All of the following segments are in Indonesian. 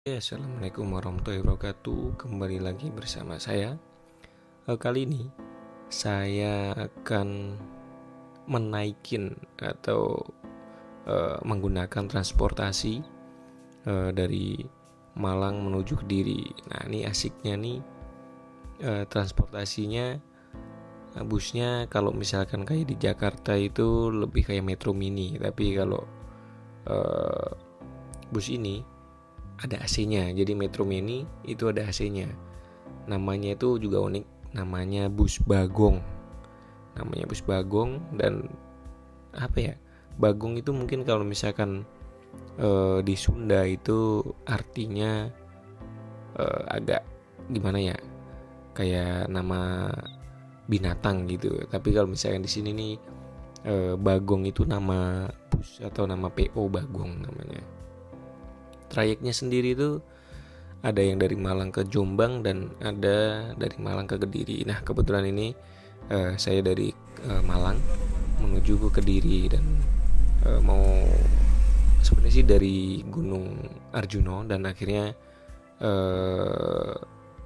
Assalamualaikum warahmatullahi wabarakatuh. Kembali lagi bersama saya. Kali ini saya akan menaikin atau menggunakan transportasi dari Malang menuju Kediri. Nah, ini asiknya nih, transportasinya, busnya kalau misalkan kayak di Jakarta itu lebih kayak Metro Mini. Tapi kalau bus ini ada AC-nya. Jadi Metro Mini itu ada AC-nya. Namanya itu juga unik, namanya bus Bagong. Namanya bus Bagong. Dan apa ya? Bagong itu mungkin kalau misalkan di Sunda itu artinya agak gimana ya? Kayak nama binatang gitu. Tapi kalau misalkan di sini nih, Bagong itu nama bus atau nama PO Bagong namanya. Trayeknya sendiri itu ada yang dari Malang ke Jombang dan ada dari Malang ke Kediri. Nah, kebetulan ini saya dari Malang menuju ke Kediri dan mau sebenarnya sih dari Gunung Arjuno dan akhirnya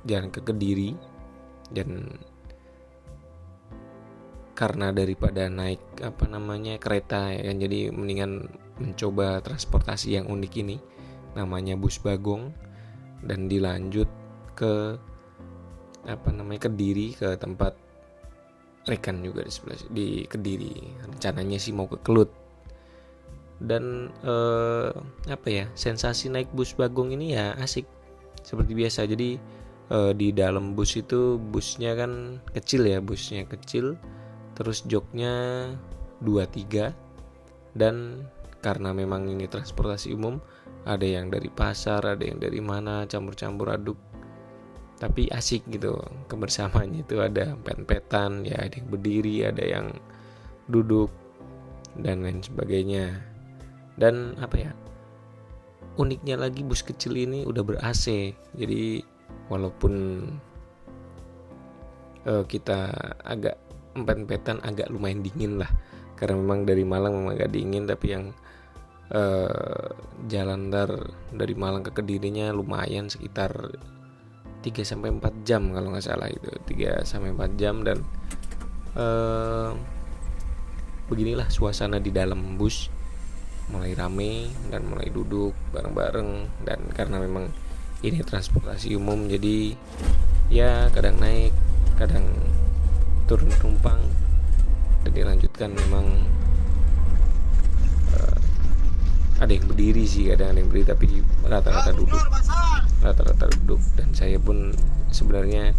jalan ke Kediri. Dan karena daripada naik kereta ya kan, jadi mendingan mencoba transportasi yang unik ini, namanya bus Bagong, dan dilanjut ke Kediri, ke tempat rekan juga di sebelah di Kediri. Rencananya sih mau ke Kelut. Dan sensasi naik bus Bagong ini ya asik seperti biasa. Jadi di dalam bus itu, busnya kan kecil ya, terus joknya 2-3, dan karena memang ini transportasi umum, ada yang dari pasar, ada yang dari mana, campur-campur aduk, tapi asik gitu. Kebersamaannya itu ada pet-petan ya, ada yang berdiri, ada yang duduk dan lain sebagainya. Dan uniknya lagi, bus kecil ini udah ber-AC. Jadi walaupun kita agak empet-empetan, agak lumayan dingin lah, karena memang dari Malang memang agak dingin. Tapi yang jalan dari Malang ke Kedirinya lumayan, sekitar 3-4 jam kalau nggak salah, itu 3-4 jam. Dan beginilah suasana di dalam bus, mulai rame dan mulai duduk bareng-bareng. Dan karena memang ini transportasi umum, jadi ya kadang naik, kadang turun penumpang, dan dilanjutkan memang ada yang berdiri sih, kadang ada yang berdiri, tapi rata-rata duduk. Dan saya pun sebenarnya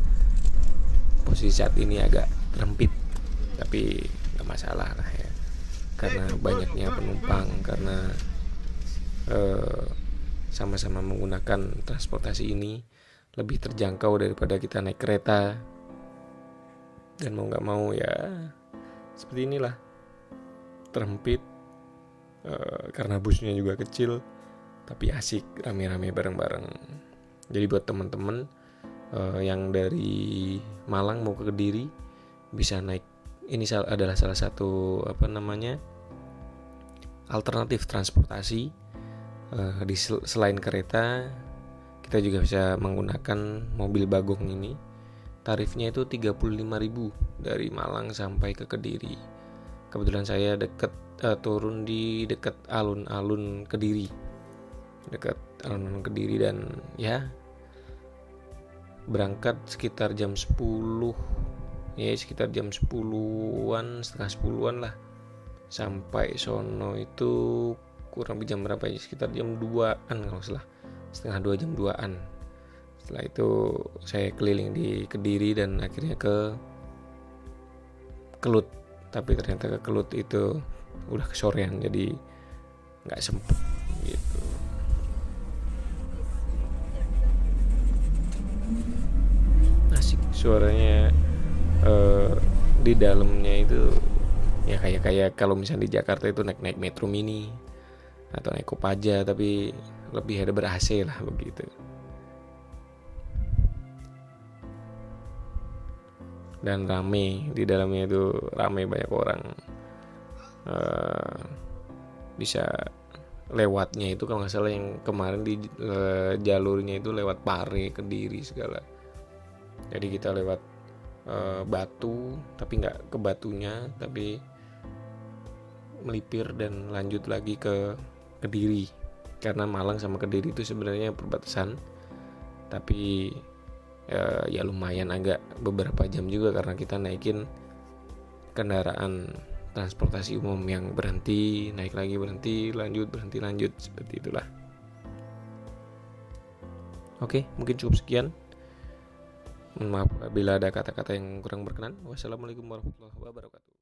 posisi saat ini agak terempit, tapi nggak masalah lah ya, karena banyaknya penumpang, karena sama-sama menggunakan transportasi ini lebih terjangkau daripada kita naik kereta. Dan mau nggak mau ya seperti inilah, terempit, karena busnya juga kecil, tapi asik, rame-rame bareng-bareng. Jadi buat teman-teman yang dari Malang mau ke Kediri, bisa naik ini. Adalah salah satu alternatif transportasi. Selain kereta, kita juga bisa menggunakan mobil Bagong ini. Tarifnya itu 35.000 dari Malang sampai ke Kediri. Kebetulan saya turun di dekat alun-alun Kediri. Dan ya berangkat sekitar jam 10. Ya sekitar jam 10-an, setengah 10-an lah. Sampai sono itu kurang lebih jam berapa ya? Sekitar jam 2-an kalau salah. Setengah 2, jam 2-an. Setelah itu saya keliling di Kediri dan akhirnya ke Kelut. Tapi ternyata ke Kelut itu udah kesorean, jadi nggak sempet gitu. Asik suaranya di dalamnya itu ya, kayak kalau misalnya di Jakarta itu naik Metro Mini atau naik Kopaja, tapi lebih ada ber-AC lah begitu. Dan rame di dalamnya, itu rame, banyak orang, bisa lewatnya itu kalau nggak salah yang kemarin di jalurnya itu lewat Pare, Kediri segala. Jadi kita lewat Batu, tapi nggak ke Batunya, tapi melipir dan lanjut lagi ke Kediri. Karena Malang sama Kediri itu sebenarnya perbatasan, tapi ya lumayan agak beberapa jam juga karena kita naikin kendaraan transportasi umum yang berhenti, naik lagi berhenti, lanjut berhenti lanjut, seperti itulah. Oke, mungkin cukup sekian. Maaf bila ada kata-kata yang kurang berkenan. Wassalamualaikum warahmatullahi wabarakatuh.